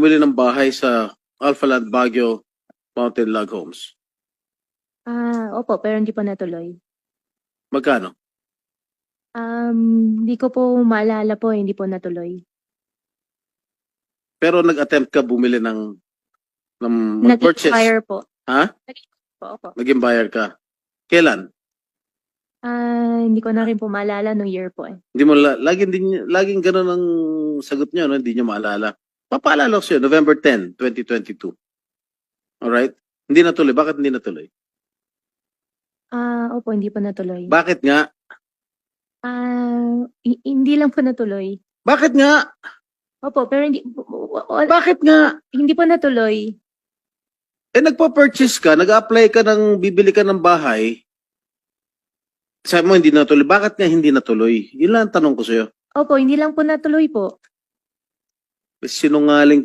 bumili ng bahay sa Alpha Land Baguio Mountain Log Homes? Opo, pero hindi po natuloy. Magkano? Hindi ko po maalala po, hindi po natuloy. Pero nag-attempt ka bumili ng mag-purchase. Nag-expire po. Ha? Opo. Naging buyer ka. Kailan? Hindi ko na rin po maalala nung year po eh. Hindi mo laging ganun ang sagot niyo, no? Hindi niyo maalala. Papaalala ko sa'yo, November 10, 2022. Alright? Hindi natuloy. Bakit hindi natuloy? Opo, hindi po natuloy. Bakit nga? Hindi lang po natuloy. Bakit nga? Opo, pero Bakit nga? hindi po natuloy. Eh, nagpa-purchase ka, nag-apply ka ng bibili ka ng bahay. Sabi mo hindi natuloy. Bakit nga hindi natuloy? Yun lang ang tanong ko sa'yo. Opo, hindi lang po natuloy po. Sinungaling